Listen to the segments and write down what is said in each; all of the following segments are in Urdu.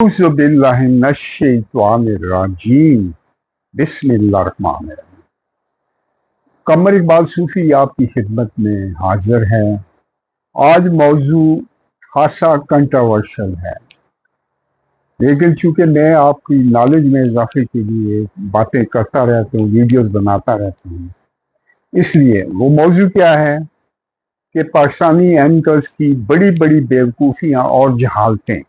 اعوذ باللہ من الشیطان الرجیم بسم اللہ الرحمن الرحیم۔ قمر اقبال صوفی آپ کی خدمت میں حاضر ہیں۔ آج موضوع خاصا کنٹروورشل ہے، لیکن چونکہ میں آپ کی نالج میں اضافے کے لیے باتیں کرتا رہتا ہوں، ویڈیوز بناتا رہتا ہوں، اس لیے وہ موضوع کیا ہے کہ پاکستانی اینکرز کی بڑی بڑی بیوقوفیاں اور جہالتیں۔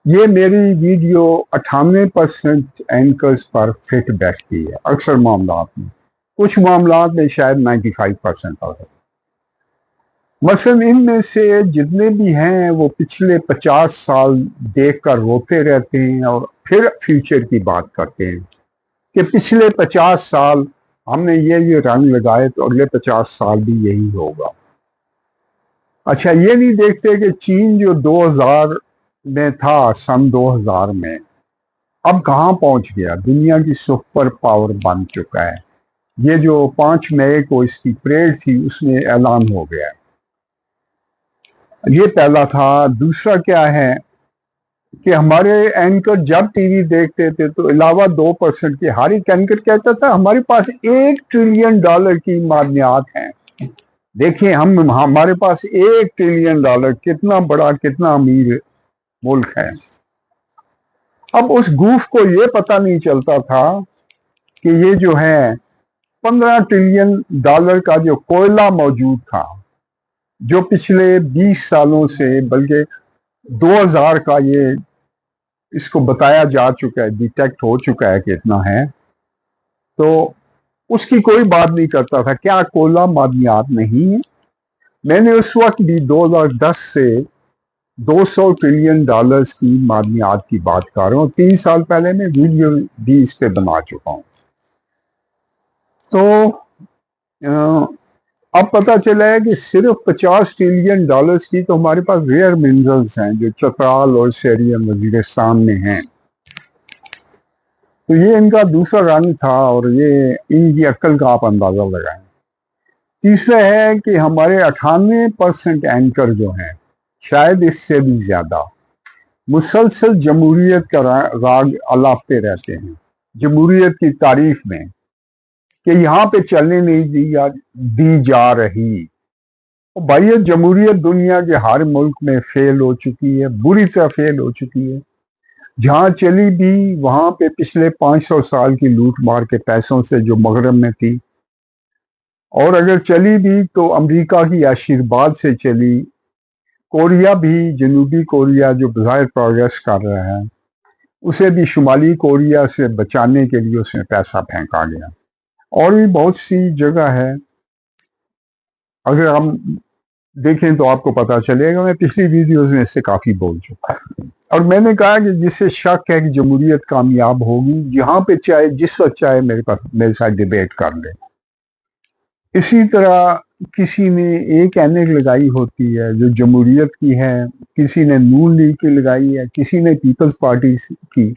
یہ میری ویڈیو 98% اینکرز پر فٹ بیٹھتی ہے، اکثر معاملات میں، کچھ معاملات میں شاید 95% پر ہے۔ مثلا ان میں سے جتنے بھی ہیں وہ پچھلے 50 سال دیکھ کر روتے رہتے ہیں اور پھر فیوچر کی بات کرتے ہیں کہ پچھلے 50 سال ہم نے یہ رنگ لگائے تو اگلے 50 سال بھی یہی ہوگا۔ اچھا، یہ نہیں دیکھتے کہ چین جو 2000 میں تھا، سن 2000 میں، اب کہاں پہنچ گیا، دنیا کی سپر پاور بن چکا ہے۔ یہ جو 5 مئی کو اس کی پریڈ تھی اس میں اعلان ہو گیا۔ یہ پہلا تھا۔ دوسرا کیا ہے کہ ہمارے اینکر جب ٹی وی دیکھتے تھے تو علاوہ 2% کے ہر ایک اینکر کہتا تھا ہمارے پاس $1 ٹریلین کی معدنیات ہیں۔ دیکھیں ہمارے پاس $1 ٹریلین، کتنا بڑا کتنا امیر ملک ہے۔ اب اس گوف کو یہ پتہ نہیں چلتا تھا کہ یہ جو ہے $15 ٹریلین کا جو کوئلہ موجود تھا، جو پچھلے 20 سالوں سے، بلکہ 2000 کا یہ اس کو بتایا جا چکا ہے، ڈیٹیکٹ ہو چکا ہے کہ اتنا ہے، تو اس کی کوئی بات نہیں کرتا تھا۔ کیا کوئلہ معدنیات نہیں ہے؟ میں نے اس وقت بھی 2010 سے $200 ٹریلین کی معدنیات کی بات کر رہا ہوں۔ 3 سال پہلے میں ویڈیو بھی اس پہ بنا چکا ہوں۔ تو اب پتہ چلا ہے کہ صرف $50 ٹریلین کی تو ہمارے پاس ریئر منرلز ہیں جو چترال اور سیرین وزیرستان میں ہیں۔ تو یہ ان کا دوسرا رنگ تھا اور یہ ان کی عقل کا آپ اندازہ لگائیں۔ تیسرا ہے کہ ہمارے 98% اینکر جو ہیں، شاید اس سے بھی زیادہ، مسلسل جمہوریت کا راگ الاپتے رہتے ہیں، جمہوریت کی تعریف میں، کہ یہاں پہ چلنے نہیں دی جا رہی۔ بھائی، جمہوریت دنیا کے ہر ملک میں فیل ہو چکی ہے، بری طرح فیل ہو چکی ہے۔ جہاں چلی بھی وہاں پہ پچھلے 500 سال کی لوٹ مار کے پیسوں سے جو مغرب میں تھی، اور اگر چلی بھی تو امریکہ کی آشیرواد سے چلی۔ کوریا بھی، جنوبی کوریا جو بظاہر پروگریس کر رہا ہے، اسے بھی شمالی کوریا سے بچانے کے لیے اس میں پیسہ پھینکا گیا۔ اور بھی بہت سی جگہ ہے، اگر ہم دیکھیں تو آپ کو پتا چلے گا۔ میں پچھلی ویڈیوز میں اس سے کافی بول چکا ہوں، اور میں نے کہا کہ جس سے شک ہے کہ جمہوریت کامیاب ہوگی، یہاں پہ چاہے جس وقت چاہے میرے ساتھ ڈیبیٹ کر لے۔ اسی طرح کسی نے ایک اینک لگائی ہوتی ہے جو جمہوریت کی ہے، کسی نے نون لیگ کی لگائی ہے، کسی نے پیپلز پارٹی کی،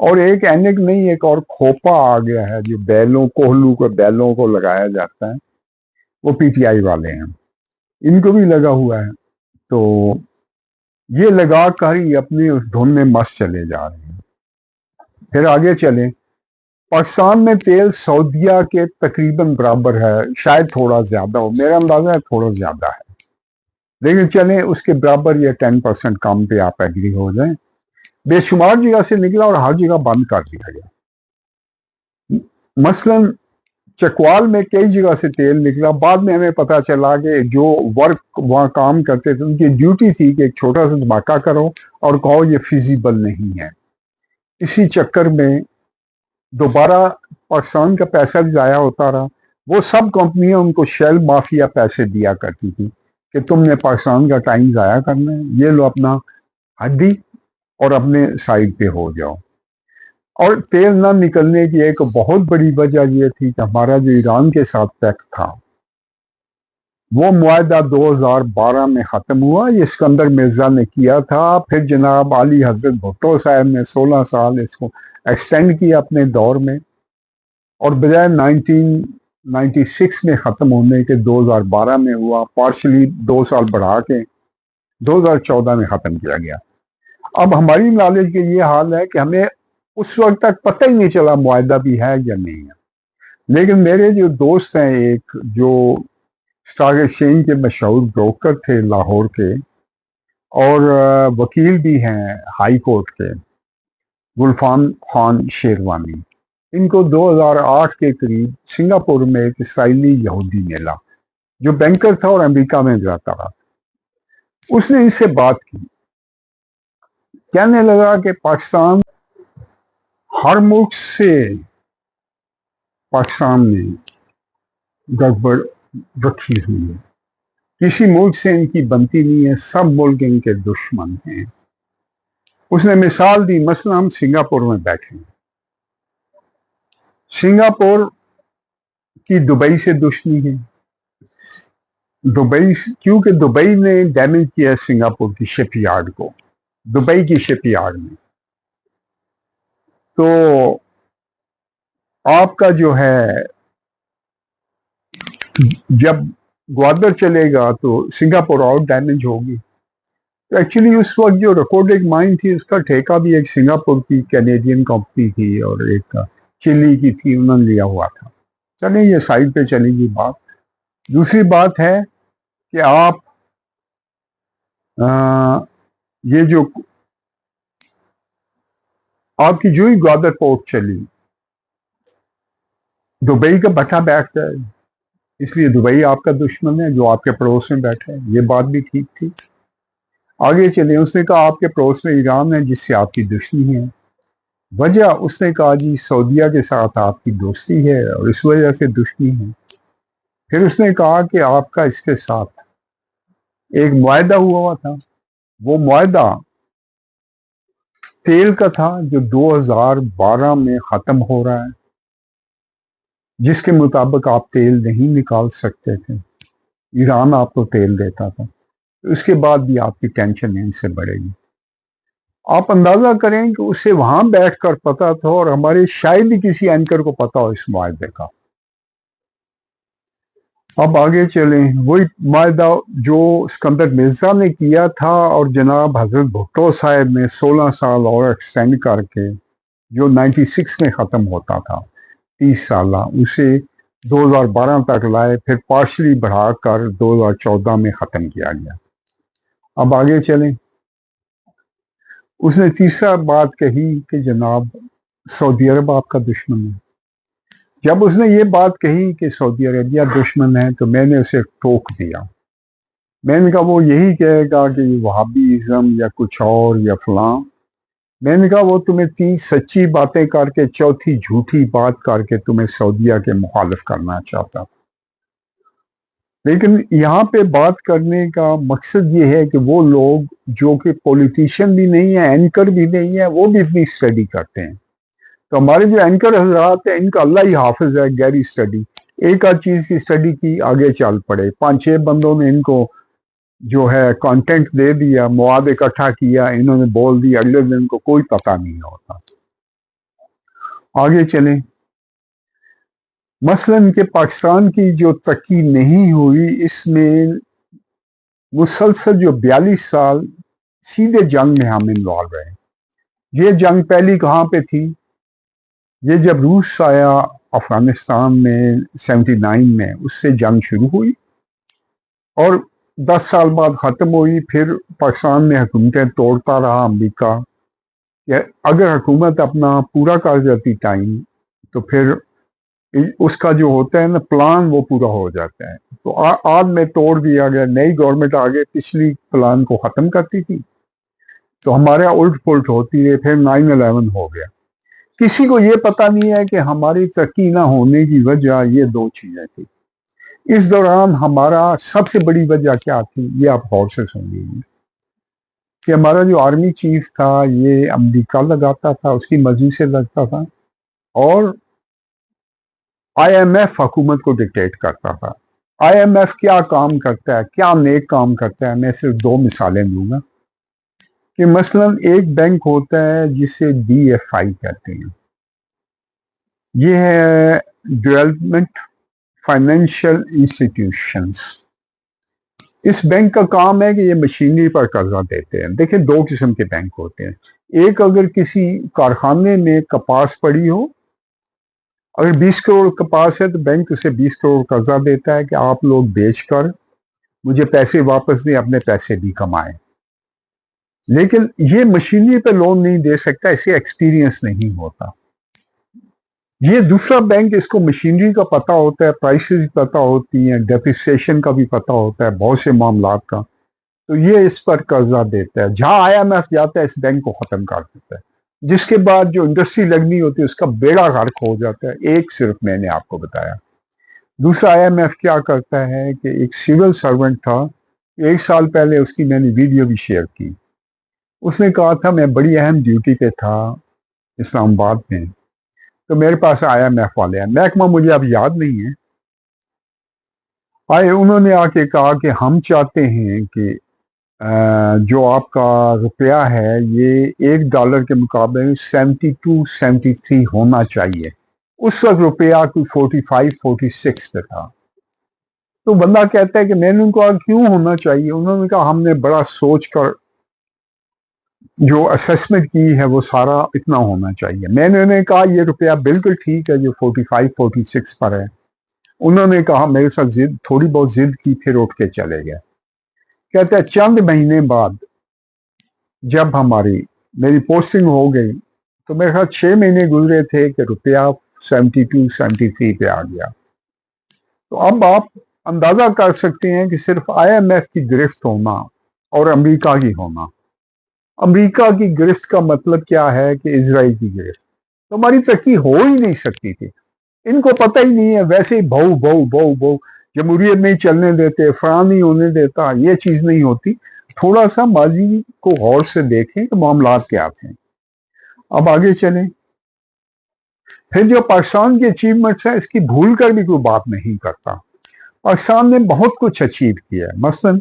اور ایک اینک نہیں، ایک اور کھوپا آ گیا ہے جو کوہلو کو بیلوں کو لگایا جاتا ہے، وہ پی ٹی آئی والے ہیں، ان کو بھی لگا ہوا ہے۔ تو یہ لگا کر ہی اپنے اس دھن میں مست چلے جا رہے ہیں۔ پھر آگے چلیں۔ پاکستان میں تیل سعودیہ کے تقریباً برابر ہے، شاید تھوڑا زیادہ ہو، میرا اندازہ ہے تھوڑا زیادہ ہے، لیکن چلیں اس کے برابر یا 10% کم پہ آپ ایگری ہو جائیں۔ بے شمار جگہ سے نکلا اور ہر جگہ بند کر دیا گیا۔ مثلاً چکوال میں کئی جگہ سے تیل نکلا، بعد میں ہمیں پتا چلا کہ جو ورک وہاں کام کرتے تھے ان کی ڈیوٹی تھی کہ ایک چھوٹا سا دھماکہ کرو اور کہو یہ فیزیبل نہیں ہے۔ اسی چکر میں دوبارہ پاکستان کا پیسہ بھی ضائع ہوتا رہا۔ وہ سب کمپنیاں ان کو شیل مافیا پیسے دیا کرتی تھی کہ تم نے پاکستان کا ٹائم ضائع کرنا ہے، یہ لو اپنا ہڈی اور اپنے سائڈ پہ ہو جاؤ۔ اور تیل نہ نکلنے کی ایک بہت بڑی وجہ یہ تھی کہ ہمارا جو ایران کے ساتھ پیکٹ تھا، وہ معاہدہ 2012 میں ختم ہوا۔ یہ اسکندر مرزا نے کیا تھا، پھر جناب علی حضرت بھٹو صاحب نے 16 سال اس کو ایکسٹینڈ کیا اپنے دور میں، اور بجائے 1996 میں ختم ہونے کے 2012 میں ہوا، پارشلی 2 سال بڑھا کے 2014 میں ختم کیا گیا۔ اب ہماری نالج کا یہ حال ہے کہ ہمیں اس وقت تک پتہ ہی نہیں چلا معاہدہ بھی ہے یا نہیں ہے، لیکن میرے جو دوست ہیں ایک جو اسٹاک ایکسچینج کے مشہور بروکر تھے لاہور کے، اور وکیل بھی ہیں ہائی کورٹ کے، گلفان خان شیروانی، ان کو 2008 کے قریب سنگاپور میں ایک اسرائیلی یہودی ملا جو بینکر تھا اور امریکہ میں جاتا رہا۔ اس نے ان سے بات کی، کہنے لگا کہ پاکستان ہر ملک سے پاکستان میں گڑبڑ رکھی ہوئی ہے، کسی ملک سے ان کی بنتی نہیں ہے، سب ملک ان کے دشمن ہیں۔ اس نے مثال دی، مثلا ہم سنگاپور میں بیٹھے ہیں، سنگاپور کی دبئی سے دشمنی ہے، دبئی کیونکہ دبئی نے ڈیمیج کیا سنگاپور کی شپ یارڈ کو، دبئی کی شپ یارڈ میں، تو آپ کا جو ہے جب گوادر چلے گا تو سنگاپور اور ڈیمیج ہوگی۔ تو ایکچولی اس وقت جو ریکارڈنگ مائن تھی اس کا ٹھیکہ بھی ایک سنگاپور کی کینیڈین کمپنی تھی اور ایک چلی کی تھی، انہوں نے لیا ہوا تھا۔ چلیں یہ سائڈ پہ چلے گی بات۔ دوسری بات ہے کہ آپ یہ جو آپ کی جو ہی گوادر پورٹ چلی، دبئی کا بٹھا بیٹھ جائے، اس لیے دبئی آپ کا دشمن ہے جو آپ کے پڑوس میں بیٹھا ہے، یہ بات بھی ٹھیک تھی۔ آگے چلیں، اس نے کہا آپ کے پڑوس میں ایران ہے جس سے آپ کی دشمنی ہے، وجہ اس نے کہا جی سعودیہ کے ساتھ آپ کی دوستی ہے اور اس وجہ سے دشمنی ہے۔ پھر اس نے کہا کہ آپ کا اس کے ساتھ ایک معاہدہ ہوا تھا، وہ معاہدہ تیل کا تھا جو 2012 میں ختم ہو رہا ہے، جس کے مطابق آپ تیل نہیں نکال سکتے تھے، ایران آپ کو تیل دیتا تھا، اس کے بعد بھی آپ کی ٹینشن ان سے بڑھے گی۔ آپ اندازہ کریں کہ اسے وہاں بیٹھ کر پتا تھا اور ہمارے شاید ہی کسی اینکر کو پتا ہو اس معاہدے کا۔ اب آگے چلیں، وہی معاہدہ جو اسکندر مرزا نے کیا تھا اور جناب حضرت بھٹو صاحب نے 16 سال اور ایکسٹینڈ کر کے جو 96 میں ختم ہوتا تھا، 30 سالہ، اسے 2012 تک لائے، پھر پارشلی بڑھا کر 2014 میں ختم کیا گیا۔ اب آگے چلیں، اس نے تیسرا بات کہی کہ جناب سعودی عرب آپ کا دشمن ہے۔ جب اس نے یہ بات کہی کہ سعودی عربیہ دشمن ہے تو میں نے اسے ٹوک دیا، میں نے کہا وہ یہی کہے گا کہ یہ وہابیزم یا کچھ اور یا فلاں، میں نے کہا وہ تمہیں 3 سچی باتیں کر کے چوتھی جھوٹی بات کر کے تمہیں سعودیہ کے مخالف کرنا چاہتا، لیکن یہاں پہ بات کرنے کا مقصد یہ ہے کہ وہ لوگ جو کہ پولیٹیشین بھی نہیں ہیں، اینکر بھی نہیں ہیں، وہ بھی اتنی اسٹڈی کرتے ہیں۔ تو ہمارے جو اینکر حضرات ہیں ان کا اللہ ہی حافظ ہے، گہری اسٹڈی، ایک آدھ چیز کی اسٹڈی کی، آگے چل پڑے، 5-6 بندوں نے ان کو جو ہے کانٹینٹ دے دیا، مواد اکٹھا کیا، انہوں نے بول دیا، اگلے دن کو کوئی پتہ نہیں ہوتا۔ آگے چلیں، مثلاً کہ پاکستان کی جو ترقی نہیں ہوئی، اس میں مسلسل جو 42 سال سیدھے جنگ میں ہم انوالو رہے۔ یہ جنگ پہلی کہاں پہ تھی؟ یہ جب روس آیا افغانستان میں 79 میں، اس سے جنگ شروع ہوئی اور 10 سال بعد ختم ہوئی۔ پھر پاکستان میں حکومتیں توڑتا رہا امریکہ، کہ اگر حکومت اپنا پورا کر جاتی ٹائم تو پھر اس کا جو ہوتا ہے نا پلان، وہ پورا ہو جاتا ہے۔ تو آج میں توڑ دیا گیا، نئی گورنمنٹ آگے پچھلی پلان کو ختم کرتی تھی، تو ہمارے الٹ پلٹ ہوتی ہے، پھر 9/11 ہو گیا۔ کسی کو یہ پتہ نہیں ہے کہ ہماری ترقی نہ ہونے کی وجہ یہ 2 چیزیں تھیں۔ اس دوران ہمارا سب سے بڑی وجہ کیا تھی، یہ آپ غور سے سنیے گے، کہ ہمارا جو آرمی چیف تھا یہ امریکہ لگاتا تھا، اس کی مرضی سے لگتا تھا، اور IMF حکومت کو ڈکٹیٹ کرتا تھا۔ IMF کیا کام کرتا ہے، کیا نیک کام کرتا ہے، میں صرف 2 مثالیں دوں گا، کہ مثلا ایک بینک ہوتا ہے جسے DFI کہتے ہیں، یہ ہے ڈیولپمنٹ فائنینشیل انسٹیٹیوشنز، اس بینک کا کام ہے کہ یہ مشینری پر قرضہ دیتے ہیں. دیکھیں دو قسم کے بینک ہوتے ہیں. ایک اگر کسی کارخانے میں کپاس پڑی ہو، اگر 20 کروڑ کپاس ہے تو بینک اسے 20 کروڑ قرضہ دیتا ہے کہ آپ لوگ بیچ کر مجھے پیسے واپس دیں، اپنے پیسے بھی کمائیں. لیکن یہ مشینری پہ لون نہیں دے سکتا، اسے ایکسپیرینس نہیں ہوتا. یہ دوسرا بینک، اس کو مشینری کا پتہ ہوتا ہے، پرائسز بھی پتہ ہوتی ہیں، ڈیپریسیشن کا بھی پتہ ہوتا ہے، بہت سے معاملات کا، تو یہ اس پر قرضہ دیتا ہے. جہاں IMF جاتا ہے اس بینک کو ختم کر دیتا ہے، جس کے بعد جو انڈسٹری لگنی ہوتی ہے اس کا بیڑا غرق ہو جاتا ہے. ایک صرف میں نے آپ کو بتایا. دوسرا IMF کیا کرتا ہے کہ ایک سول سرونٹ تھا، 1 سال پہلے اس کی میں نے ویڈیو بھی شیئر کی. اس نے کہا تھا میں بڑی اہم ڈیوٹی پہ تھا اسلام آباد میں، تو میرے پاس IMF والے ہیں، محکمہ مجھے اب یاد نہیں ہے، آئے انہوں نے آ کے کہا کہ ہم چاہتے ہیں کہ جو آپ کا روپیہ ہے یہ $1 کے مقابلے میں 72 73 ہونا چاہیے. اس وقت روپیہ کوئی 45 46 پہ تھا. تو بندہ کہتا ہے کہ میں نے ان کو کیوں ہونا چاہیے؟ انہوں نے کہا ہم نے بڑا سوچ کر جو اسیسمنٹ کی ہے وہ سارا اتنا ہونا چاہیے. میں نے انہیں کہا یہ روپیہ بالکل ٹھیک ہے جو 45 46 پر ہے. انہوں نے کہا میرے ساتھ تھوڑی بہت ضد کی، پھر اٹھ کے چلے گئے. کہتے ہیں چند مہینے بعد جب میری پوسٹنگ ہو گئی تو میرے خیال 6 مہینے گزرے تھے کہ روپیہ 72 73 پہ آ گیا. تو اب آپ اندازہ کر سکتے ہیں کہ صرف IMF کی گرفت ہونا اور امریکہ کی ہونا. امریکہ کی گرفت کا مطلب کیا ہے کہ اسرائیل کی گرفت. تو ہماری ترقی ہو ہی نہیں سکتی تھی. ان کو پتہ ہی نہیں ہے، ویسے ہی بہو بہو بہو بہو جمہوریت نہیں چلنے دیتے، فران نہیں ہونے دیتا، یہ چیز نہیں ہوتی. تھوڑا سا ماضی کو غور سے دیکھیں کہ معاملات کیا تھے. اب آگے چلیں. پھر جو پاکستان کی اچیومنٹس ہیں اس کی بھول کر بھی کوئی بات نہیں کرتا. پاکستان نے بہت کچھ اچیو کیا ہے. مثلا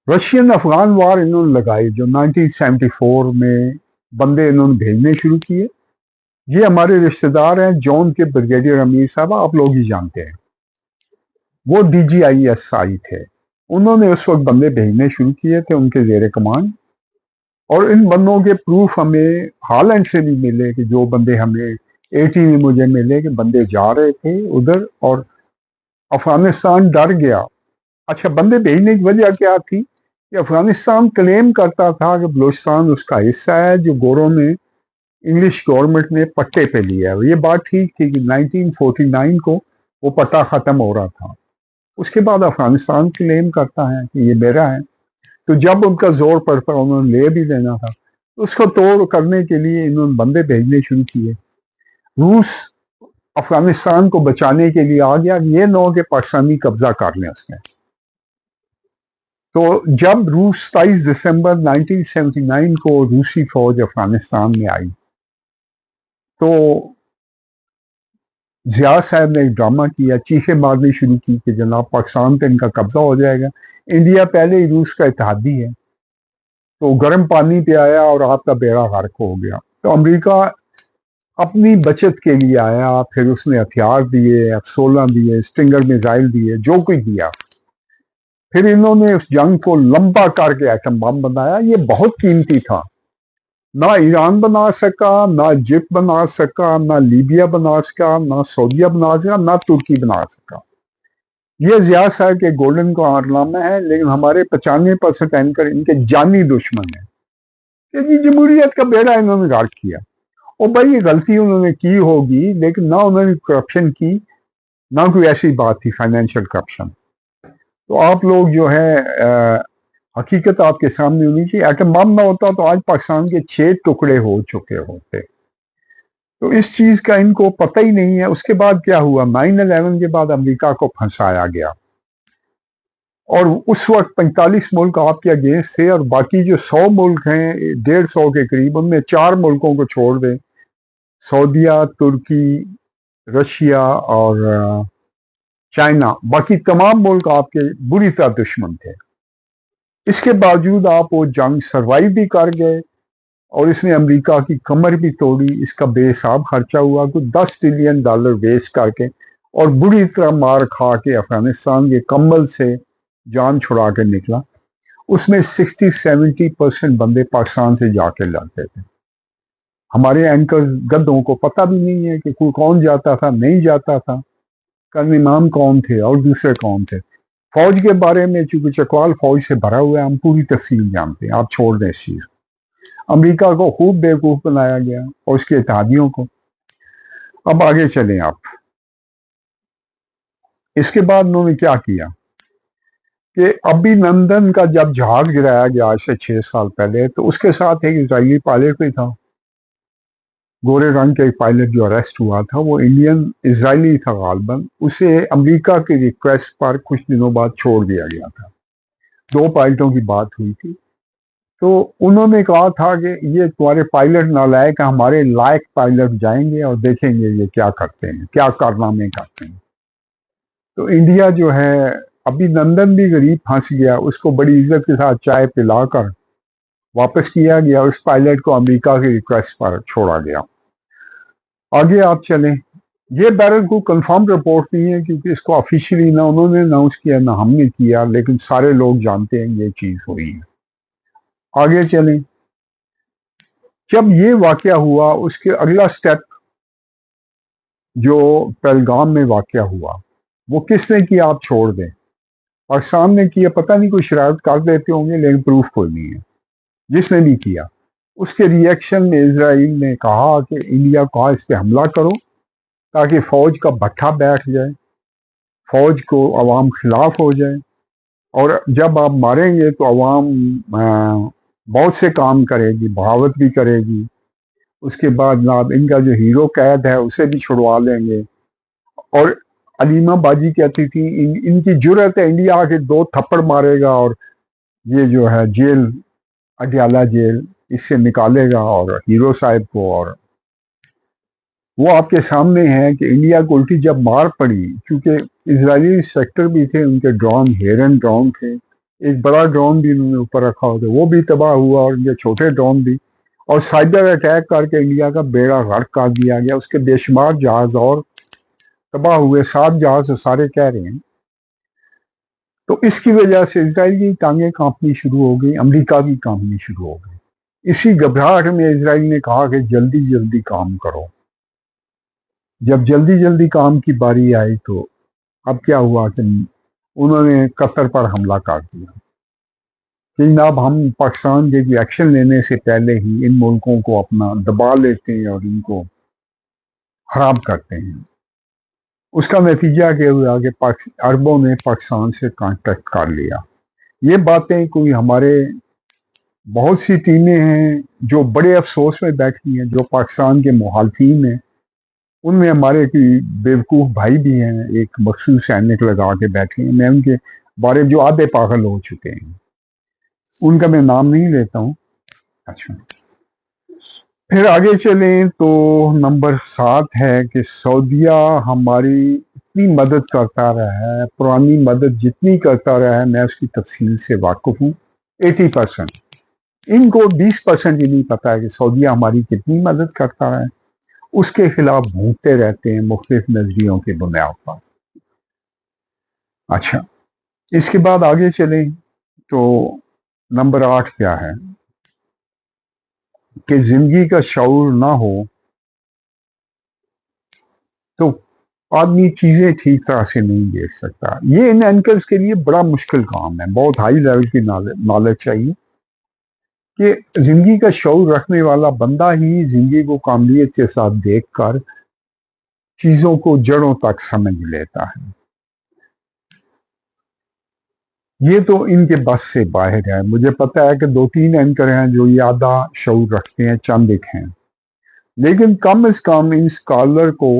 رشین افغان وار انہوں نے لگائی جو 1974 میں بندے انہوں نے بھیجنے شروع کیے. یہ ہمارے رشتہ دار ہیں جون کے بریگیڈیئر امیر صاحب، آپ لوگ ہی جانتے ہیں، وہ DGISI تھے. انہوں نے اس وقت بندے بھیجنے شروع کیے تھے ان کے زیر کمان، اور ان بندوں کے پروف ہمیں ہالینڈ سے بھی ملے کہ جو بندے ہمیں 80 میں مجھے ملے کہ بندے جا رہے تھے ادھر اور افغانستان ڈر گیا. اچھا بندے بھیجنے کی وجہ کیا تھی کہ افغانستان کلیم کرتا تھا کہ بلوچستان اس کا حصہ ہے جو گوروں نے انگلش گورنمنٹ نے پٹے پہ لیا ہے. یہ بات ٹھیک تھی کہ 1949 کو وہ پٹا ختم ہو رہا تھا. اس کے بعد افغانستان کلیم کرتا ہے کہ یہ میرا ہے. تو جب ان کا زور پڑتا انہوں نے لے بھی لینا تھا، اس کو توڑ کرنے کے لیے انہوں نے بندے بھیجنے شروع کیے. روس افغانستان کو بچانے کے لیے آ گیا، یہ نہ ہو کہ پاکستانی قبضہ کر لیں اس میں. تو جب روس 27 دسمبر 1979 کو روسی فوج افغانستان میں آئی تو ضیاء صاحب نے ایک ڈرامہ کیا، چیخیں مارنی شروع کی کہ جناب پاکستان پہ ان کا قبضہ ہو جائے گا. انڈیا پہلے ہی روس کا اتحادی ہے، تو گرم پانی پہ آیا اور آپ کا بیڑا غرق ہو گیا. تو امریکہ اپنی بچت کے لیے آیا، پھر اس نے ہتھیار دیے، F-16 دیے، اسٹنگر میزائل دیے، جو کچھ دیا. پھر انہوں نے اس جنگ کو لمبا کر کے ایٹم بم بنایا. یہ بہت قیمتی تھا. نہ ایران بنا سکا، نہ ایجپٹ بنا سکا، نہ لیبیا بنا سکا، نہ سعودیہ بنا سکا، نہ ترکی بنا سکا. یہ ضیاء صاحب کے گولڈن کارنامہ ہے، لیکن ہمارے 95% اینکر ان کے جانی دشمن ہیں کہ جی جمہوریت کا بیڑا انہوں نے غرق کیا. اور بھائی یہ غلطی انہوں نے کی ہوگی، لیکن نہ انہوں نے کرپشن کی، نہ کوئی ایسی بات تھی فائنینشیل کرپشن. تو آپ لوگ جو ہے حقیقت آپ کے سامنے ہونی چاہیے. ایٹم بم نہ ہوتا تو آج پاکستان کے 6 ٹکڑے ہو چکے ہوتے. تو اس چیز کا ان کو پتہ ہی نہیں ہے. اس کے بعد کیا ہوا؟ 9/11 کے بعد امریکہ کو پھنسایا گیا، اور اس وقت 45 ملک آپ کے اگینسٹ تھے، اور باقی جو 100 ملک ہیں 150 کے قریب، ان میں 4 ملکوں کو چھوڑ دیں، سعودیہ، ترکی، رشیا اور چائنا، باقی تمام ملک آپ کے بری طرح دشمن تھے. اس کے باوجود آپ وہ جنگ سروائیو بھی کر گئے، اور اس نے امریکہ کی کمر بھی توڑی. اس کا بے حساب خرچہ ہوا، کوئی $10 ٹریلین ویسٹ کر کے، اور بری طرح مار کھا کے افغانستان کے کمبل سے جان چھڑا کے نکلا، اس میں 60-70% بندے پاکستان سے جا کے لڑتے تھے۔ ہمارے اینکر گدوں کو پتہ بھی نہیں ہے کہ کوئی کون جاتا تھا، نہیں جاتا تھا، کرن امام کون تھے اور دوسرے کون تھے۔ فوج کے بارے میں چونکہ چکوال فوج سے بھرا ہوا ہے، ہم پوری تفصیل جانتے ہیں، آپ چھوڑ دیں اس چیز۔ امریکہ کو خوب بیوقوف بنایا گیا اور اس کے اتحادیوں کو۔ اب آگے چلیں آپ، اس کے بعد انہوں نے کیا کیا کہ ابھی نندن کا جب جہاز گرایا گیا آج سے 6 سال پہلے، تو اس کے ساتھ ایک اسرائیلی پائلٹ بھی تھا، گورے رنگ کے ایک پائلٹ جو اریسٹ ہوا تھا، وہ انڈین اسرائیلی تھا غالباً، اسے امریکہ کی ریکویسٹ پر کچھ دنوں بعد چھوڑ دیا گیا تھا۔ 2 پائلٹوں کی بات ہوئی تھی، تو انہوں نے کہا تھا کہ یہ تمہارے پائلٹ نالائق، ہمارے لائق پائلٹ جائیں گے اور دیکھیں گے یہ کیا کرتے ہیں، کیا کارنامے کرتے ہیں۔ تو انڈیا جو ہے، ابھی نندن بھی غریب پھنس گیا، اس کو بڑی عزت کے ساتھ چائے پلا کر واپس کیا گیا، اس پائلٹ کو امریکہ کی ریکویسٹ پر چھوڑا گیا۔ آگے آپ چلیں، یہ بہرحال کو کنفرم رپورٹ نہیں ہے کیونکہ اس کو آفیشلی نہ انہوں نے اناؤنس کیا نہ ہم نے کیا، لیکن سارے لوگ جانتے ہیں یہ چیز ہوئی ہے۔ آگے چلیں، جب یہ واقعہ ہوا اس کے اگلا سٹیپ جو پہلگام میں واقعہ ہوا وہ کس نے کیا آپ چھوڑ دیں، پاکستان نے کیا، پتہ نہیں کوئی شرارت کر دیتے ہوں گے لیکن پروف کوئی نہیں ہے۔ جس نے بھی کیا، اس کے ریئیکشن میں اسرائیل نے کہا کہ انڈیا کو اس پہ حملہ کرو تاکہ فوج کا بٹھا بیٹھ جائے، فوج کو عوام خلاف ہو جائے، اور جب آپ ماریں گے تو عوام بہت سے کام کرے گی، بغاوت بھی کرے گی، اس کے بعد جناب ان کا جو ہیرو قید ہے اسے بھی چھڑوا لیں گے۔ اور علیمہ باجی کہتی تھی ان کی جرت ہے انڈیا آ کے 2 تھپڑ مارے گا اور یہ جو ہے جیل، اڈیالہ جیل، اس سے نکالے گا اور ہیرو صاحب کو، اور وہ آپ کے سامنے ہے کہ انڈیا کو الٹی جب مار پڑی، کیونکہ اسرائیلی سیکٹر بھی تھے، ان کے ڈرون ہیرن ڈرون تھے، ایک بڑا ڈرون بھی انہوں نے اوپر رکھا ہوتا، وہ بھی تباہ ہوا، اور ان کے چھوٹے ڈرون بھی، اور سائبر اٹیک کر کے انڈیا کا بیڑا غرق کر دیا گیا، اس کے بے شمار جہاز اور تباہ ہوئے، 7 جہاز سارے کہہ رہے ہیں۔ تو اس کی وجہ سے اسرائیل کی ٹانگیں کانپنی شروع ہو گئی، امریکہ کی کانپنی شروع ہو گئی۔ اسی گھبراہٹ میں اسرائیل نے کہا کہ جلدی جلدی کام کرو۔ جب جلدی جلدی کام کی باری آئی تو اب کیا ہوا کہ انہوں نے قطر پر حملہ کر دیا کہ جناب ہم پاکستان کے ایکشن لینے سے پہلے ہی ان ملکوں کو اپنا دبا لیتے ہیں اور ان کو خراب کرتے ہیں۔ اس کا نتیجہ کیا ہوا کہ عربوں نے پاکستان سے کانٹیکٹ کر لیا۔ یہ باتیں کوئی ہمارے بہت سی ٹیمیں ہیں جو بڑے افسوس میں بیٹھی ہیں، جو پاکستان کے مخالفین ہیں، ان میں ہمارے کوئی بیوقوف بھائی بھی ہیں، ایک مخصوص اینک لگا کے بیٹھے ہیں، میں ان کے بارے جو آدھے پاگل ہو چکے ہیں، ان کا میں نام نہیں لیتا ہوں۔ اچھا، پھر آگے چلیں تو نمبر 7 ہے کہ سعودیہ ہماری اتنی مدد کرتا رہا ہے، پرانی مدد جتنی کرتا رہا ہے، میں اس کی تفصیل سے واقف ہوں۔ 80%، ان کو 20% ہی نہیں پتا ہے کہ سعودیہ ہماری کتنی مدد کرتا رہا ہے، اس کے خلاف بھونکتے رہتے ہیں مختلف نظریوں کے بنیاد پر۔ اچھا، اس کے بعد آگے چلیں تو نمبر 8 کیا ہے کہ زندگی کا شعور نہ ہو تو آدمی چیزیں ٹھیک طرح سے نہیں دیکھ سکتا۔ یہ ان اینکرز کے لیے بڑا مشکل کام ہے، بہت ہائی لیول کی نالج چاہیے کہ زندگی کا شعور رکھنے والا بندہ ہی زندگی کو کاملیت کے ساتھ دیکھ کر چیزوں کو جڑوں تک سمجھ لیتا ہے۔ یہ تو ان کے بس سے باہر ہے۔ مجھے پتا ہے کہ 2-3 اینکر ہیں جو یہ آدھا شعور رکھتے ہیں، چند ایک ہیں، لیکن کم از کم ان اسکالر کو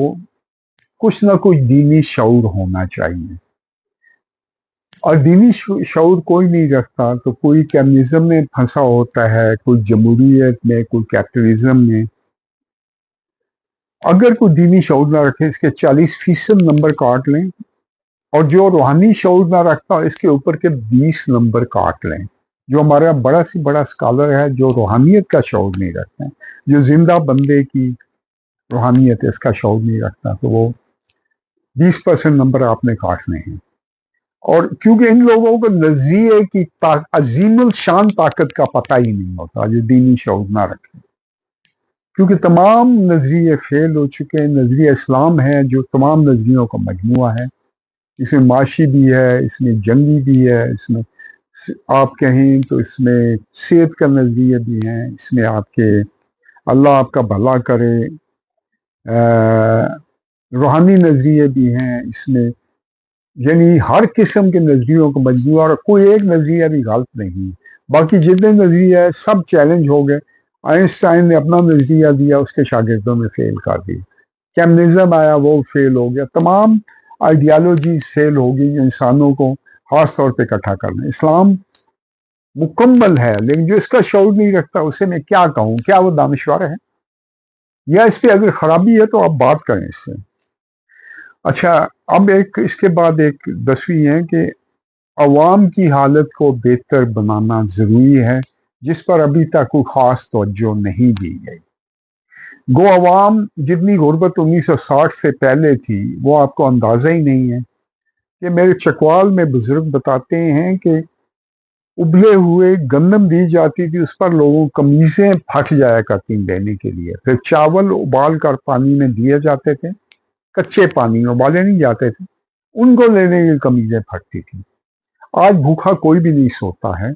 کچھ نہ کچھ دینی شعور ہونا چاہیے، اور دینی شعور کوئی نہیں رکھتا تو کوئی کمیونزم میں پھنسا ہوتا ہے، کوئی جمہوریت میں، کوئی کیپٹلزم میں۔ اگر کوئی دینی شعور نہ رکھے، اس کے 40% نمبر کاٹ لیں، اور جو روحانی شعور نہ رکھتا اس کے اوپر کے 20 نمبر کاٹ لیں۔ جو ہمارا بڑا سے بڑا اسکالر ہے جو روحانیت کا شعور نہیں رکھتا، جو زندہ بندے کی روحانیت اس کا شعور نہیں رکھتا، تو وہ 20% نمبر آپ نے کاٹنے ہیں۔ اور کیونکہ ان لوگوں کو نظریے کی عظیم الشان طاقت کا پتہ ہی نہیں ہوتا جو دینی شعور نہ رکھے، کیونکہ تمام نظریے فیل ہو چکے ہیں۔ نظریہ اسلام ہے جو تمام نظریوں کا مجموعہ ہے، اس میں معاشی بھی ہے، اس میں جنگی بھی ہے، اس میں آپ کہیں تو اس میں صحت کا نظریہ بھی ہے، اس میں آپ کے اللہ آپ کا بھلا کرے روحانی نظریے بھی ہیں، اس میں یعنی ہر قسم کے نظریوں کا مجموعہ، اور کوئی ایک نظریہ بھی غلط نہیں۔ باقی جتنے نظریہ ہے سب چیلنج ہو گئے۔ آئنسٹائن نے اپنا نظریہ دیا، اس کے شاگردوں نے فیل کر دیا۔ کیمنزم آیا، وہ فیل ہو گیا۔ تمام آئیڈیالوجیز فیل ہو گئی جو انسانوں کو خاص طور پہ اکٹھا کرنا۔ اسلام مکمل ہے، لیکن جو اس کا شعور نہیں رکھتا اسے میں کیا کہوں؟ کیا وہ دانشور ہے؟ یا اس پہ اگر خرابی ہے تو آپ بات کریں اس سے۔ اچھا، اب اس کے بعد ایک 10ویں ہے کہ عوام کی حالت کو بہتر بنانا ضروری ہے، جس پر ابھی تک کوئی خاص توجہ نہیں دی گئی۔ گو عوام جتنی غربت 1960 سے پہلے تھی وہ آپ کو اندازہ ہی نہیں ہے کہ میرے چکوال میں بزرگ بتاتے ہیں کہ ابلے ہوئے گندم دی جاتی تھی، اس پر لوگوں قمیضیں پھٹ جایا کرتی دینے کے لیے، پھر چاول ابال کر پانی میں دیے جاتے تھے، کچے پانی میں ابالے نہیں جاتے تھے، ان کو لینے کی قمیضیں پھٹتی تھیں۔ آج بھوکا کوئی بھی نہیں سوتا ہے،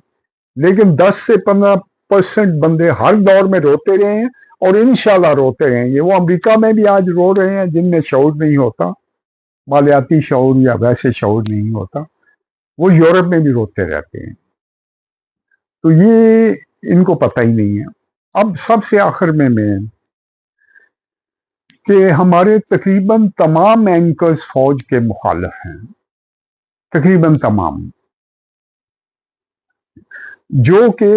لیکن 10 سے 15% بندے ہر دور میں روتے رہے ہیں اور انشاءاللہ روتے رہیں گے۔ وہ امریکہ میں بھی آج رو رہے ہیں جن میں شعور نہیں ہوتا، مالیاتی شعور یا ویسے شعور نہیں ہوتا، وہ یورپ میں بھی روتے رہتے ہیں۔ تو یہ ان کو پتہ ہی نہیں ہے۔ اب سب سے آخر میں کہ ہمارے تقریباً تمام اینکرز فوج کے مخالف ہیں، تقریباً تمام، جو کہ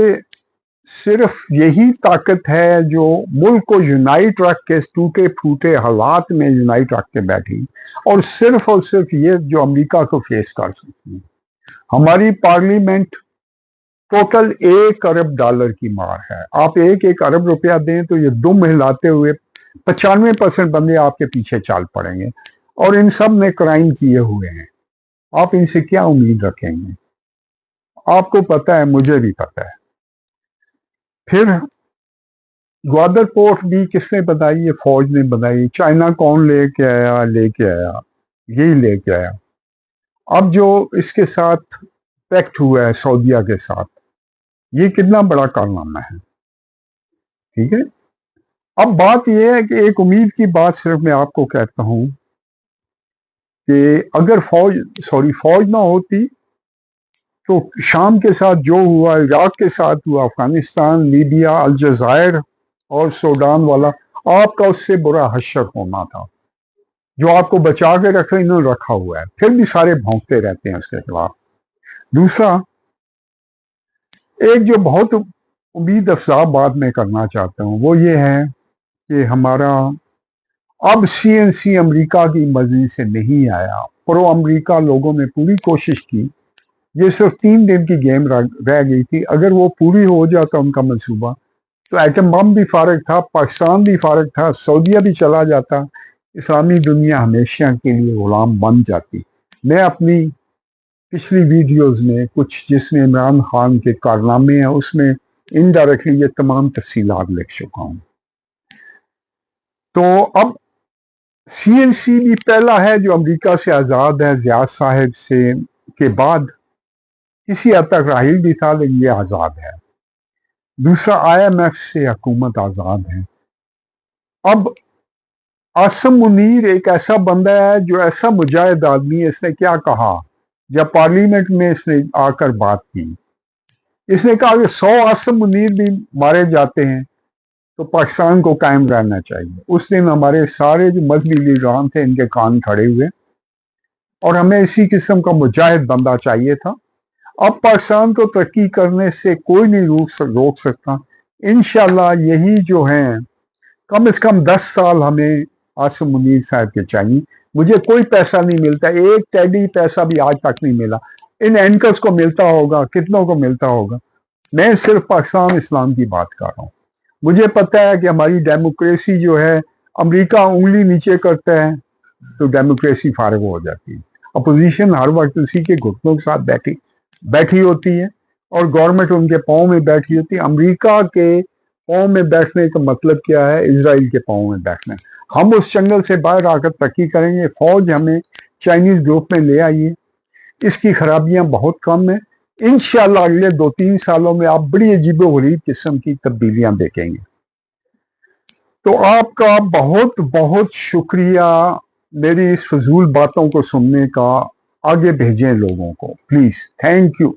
صرف یہی طاقت ہے جو ملک کو یونائٹ رکھ کے ٹوٹے پھوٹے حالات میں یونائٹ رکھ کے بیٹھی، اور صرف یہ جو امریکہ کو فیس کر سکتی ہے۔ ہماری پارلیمنٹ ٹوٹل $1 ارب کی مار ہے۔ آپ 1 ارب روپیہ دیں تو یہ دم ہلاتے ہوئے 95% بندے آپ کے پیچھے چال پڑیں گے، اور ان سب نے کرائم کیے ہوئے ہیں۔ آپ ان سے کیا امید رکھیں گے؟ آپ کو پتہ ہے، مجھے بھی پتہ ہے۔ پھر گوادر پورٹ بھی کس نے بنائی؟ یہ فوج نے بنائی۔ چائنا کون لے کے آیا؟ یہی لے کے آیا۔ اب جو اس کے ساتھ پیکٹ ہوا ہے سعودیہ کے ساتھ، یہ کتنا بڑا کارنامہ ہے، ٹھیک ہے۔ اب بات یہ ہے کہ ایک امید کی بات صرف میں آپ کو کہتا ہوں کہ اگر فوج نہ ہوتی تو شام کے ساتھ جو ہوا، عراق کے ساتھ ہوا، افغانستان، لیبیا، الجزائر اور سوڈان والا، آپ کا اس سے برا حشر ہونا تھا۔ جو آپ کو بچا کے رکھا، انہوں نے رکھا ہوا ہے، پھر بھی سارے بھونکتے رہتے ہیں اس کے خلاف۔ دوسرا، ایک جو بہت امید افزا بات میں کرنا چاہتا ہوں وہ یہ ہے کہ ہمارا اب CNC امریکہ کی مرضی سے نہیں آیا۔ پرو امریکہ لوگوں نے پوری کوشش کی، یہ صرف 3 دن کی گیم رہ گئی تھی۔ اگر وہ پوری ہو جاتا ان کا منصوبہ تو ایٹم بم بھی فارغ تھا، پاکستان بھی فارغ تھا، سعودیہ بھی چلا جاتا، اسلامی دنیا ہمیشہ کے لیے غلام بن جاتی۔ میں اپنی پچھلی ویڈیوز میں کچھ جس میں عمران خان کے کارنامے ہیں اس میں انڈائریکٹلی یہ تمام تفصیلات لکھ چکا ہوں۔ تو اب CNC بھی پہلا ہے جو امریکہ سے آزاد ہے، زیاد صاحب سے کے بعد کسی حد تک راحل بھی تھا لیکن یہ آزاد ہے۔ دوسرا، IMF سے حکومت آزاد ہے۔ اب عاصم منیر ایک ایسا بندہ ہے جو ایسا مجاہد آدمی ہے، اس نے کیا کہا جب پارلیمنٹ میں اس نے آ کر بات کی؟ اس نے کہا کہ 100 عاصم منیر بھی مارے جاتے ہیں تو پاکستان کو قائم رہنا چاہیے۔ اس دن ہمارے سارے جو مذہبی لیڈران تھے ان کے کان کھڑے ہوئے، اور ہمیں اسی قسم کا مجاہد بندہ چاہیے تھا۔ اب پاکستان کو ترقی کرنے سے کوئی نہیں روک سکتا۔ انشاءاللہ یہی جو ہیں کم از کم 10 سال ہمیں عاصم منیر صاحب کے چاہیے۔ مجھے کوئی پیسہ نہیں ملتا، ایک ٹیڈی پیسہ بھی آج تک نہیں ملا۔ ان اینکرز کو ملتا ہوگا، کتنوں کو ملتا ہوگا۔ میں صرف پاکستان اسلام کی بات کر رہا ہوں۔ مجھے پتہ ہے کہ ہماری ڈیموکریسی جو ہے، امریکہ انگلی نیچے کرتا ہے تو ڈیموکریسی فارغ ہو جاتی ہے۔ اپوزیشن ہر وقت اسی کے گھٹنوں کے ساتھ بیٹھی ہوتی ہے اور گورنمنٹ ان کے پاؤں میں بیٹھی ہوتی ہے. امریکہ کے پاؤں میں بیٹھنے کا مطلب کیا ہے؟ اسرائیل کے پاؤں میں بیٹھنا. ہم اس جنگل سے باہر آ کر ترقی کریں گے. فوج ہمیں چائنیز گروپ میں لے آئیے. اس کی خرابیاں بہت کم ہیں. انشاءاللہ اگلے 2-3 سالوں میں آپ بڑی عجیب و غریب قسم کی تبدیلیاں دیکھیں گے. تو آپ کا بہت بہت شکریہ میری اس فضول باتوں کو سننے کا. آگے بھیجیں لوگوں کو پلیز. Thank you.